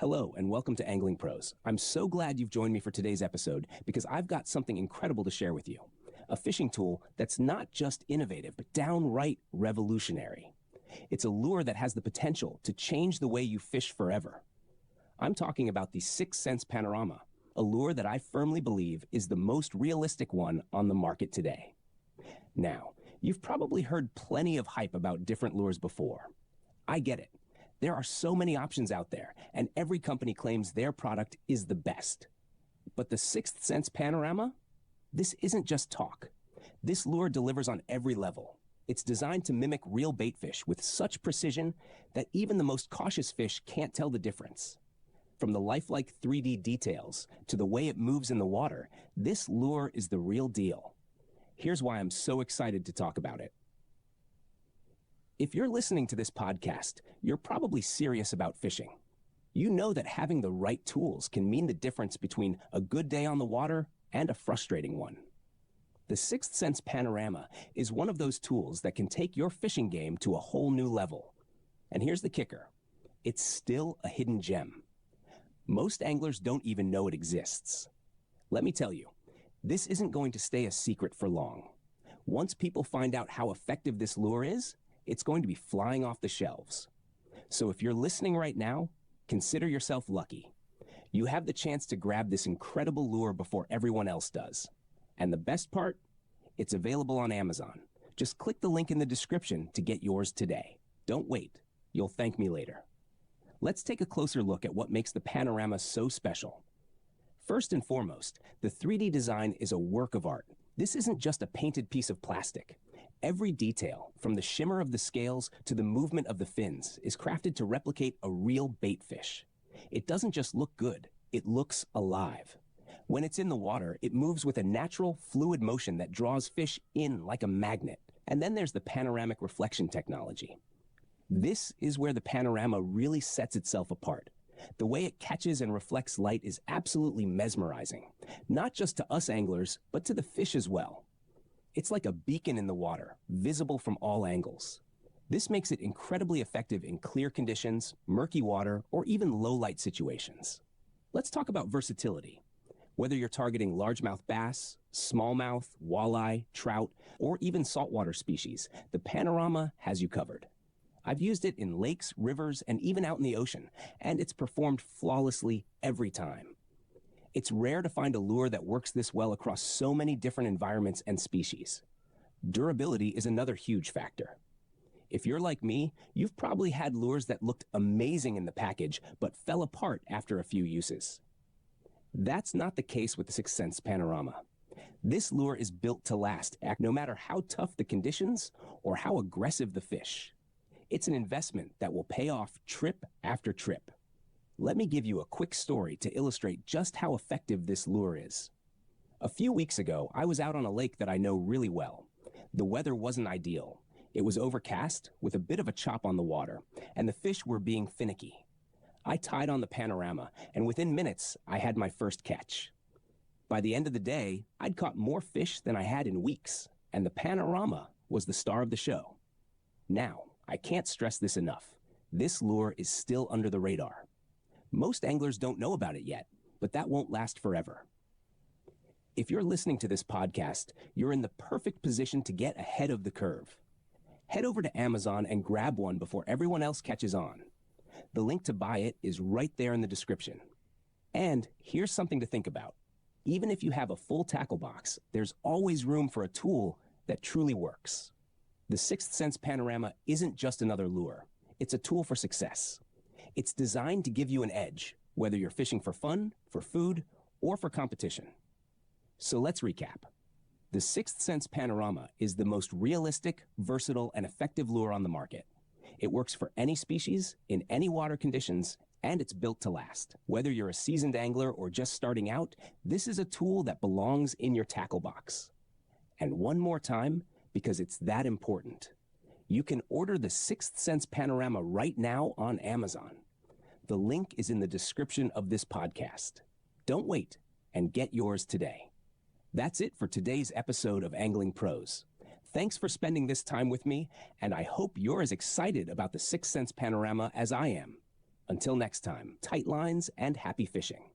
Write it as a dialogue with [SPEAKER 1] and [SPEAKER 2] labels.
[SPEAKER 1] Hello and welcome to Angling Pros. I'm so glad you've joined me for today's episode because I've got something incredible to share with you. A fishing tool that's not just innovative, but downright revolutionary. It's a lure that has the potential to change the way you fish forever. I'm talking about the Sense Panorama, a lure that I firmly believe is the most realistic one on the market today. Now, you've probably heard plenty of hype about different lures before. I get it. There are so many options out there, and every company claims their product is the best. But the Sense Panorama? This isn't just talk. This lure delivers on every level. It's designed to mimic real baitfish with such precision that even the most cautious fish can't tell the difference. From the lifelike 3D details to the way it moves in the water, this lure is the real deal. Here's why I'm so excited to talk about it. If you're listening to this podcast, you're probably serious about fishing. You know that having the right tools can mean the difference between a good day on the water and a frustrating one. The Sense Panorama is one of those tools that can take your fishing game to a whole new level. And here's the kicker. It's still a hidden gem. Most anglers don't even know it exists. Let me tell you, this isn't going to stay a secret for long. Once people find out how effective this lure is, it's going to be flying off the shelves. So if you're listening right now, consider yourself lucky. You have the chance to grab this incredible lure before everyone else does. And the best part? It's available on Amazon. Just click the link in the description to get yours today. Don't wait. You'll thank me later. Let's take a closer look at what makes the Panorama so special. First and foremost, the 3D design is a work of art. This isn't just a painted piece of plastic. Every detail, from the shimmer of the scales to the movement of the fins, is crafted to replicate a real baitfish. It doesn't just look good, it looks alive. When it's in the water, it moves with a natural, fluid motion that draws fish in like a magnet. And then there's the panoramic reflection technology. This is where the Panorama really sets itself apart. The way it catches and reflects light is absolutely mesmerizing, not just to us anglers, but to the fish as well. It's like a beacon in the water, visible from all angles. This makes it incredibly effective in clear conditions, murky water, or even low-light situations. Let's talk about versatility. Whether you're targeting largemouth bass, smallmouth, walleye, trout, or even saltwater species, the Panorama has you covered. I've used it in lakes, rivers, and even out in the ocean, and it's performed flawlessly every time. It's rare to find a lure that works this well across so many different environments and species. Durability is another huge factor. If you're like me, you've probably had lures that looked amazing in the package, but fell apart after a few uses. That's not the case with the Sense Panorama. This lure is built to last, no matter how tough the conditions or how aggressive the fish. It's an investment that will pay off trip after trip. Let me give you a quick story to illustrate just how effective this lure is. A few weeks ago, I was out on a lake that I know really well. The weather wasn't ideal. It was overcast with a bit of a chop on the water, and the fish were being finicky. I tied on the Panorama, and within minutes, I had my first catch. By the end of the day, I'd caught more fish than I had in weeks, and the Panorama was the star of the show. Now, I can't stress this enough. This lure is still under the radar. Most anglers don't know about it yet, but that won't last forever. If you're listening to this podcast, you're in the perfect position to get ahead of the curve. Head over to Amazon and grab one before everyone else catches on. The link to buy it is right there in the description. And here's something to think about. Even if you have a full tackle box, there's always room for a tool that truly works. The Sense Panorama isn't just another lure. It's a tool for success. It's designed to give you an edge, whether you're fishing for fun, for food, or for competition. So let's recap. The Sense Panorama is the most realistic, versatile, and effective lure on the market. It works for any species, in any water conditions, and it's built to last. Whether you're a seasoned angler or just starting out, this is a tool that belongs in your tackle box. And one more time, because it's that important. You can order the Sense Panorama right now on Amazon. The link is in the description of this podcast. Don't wait and get yours today. That's it for today's episode of Angling Pros. Thanks for spending this time with me, and I hope you're as excited about the Sense Panorama as I am. Until next time, tight lines and happy fishing.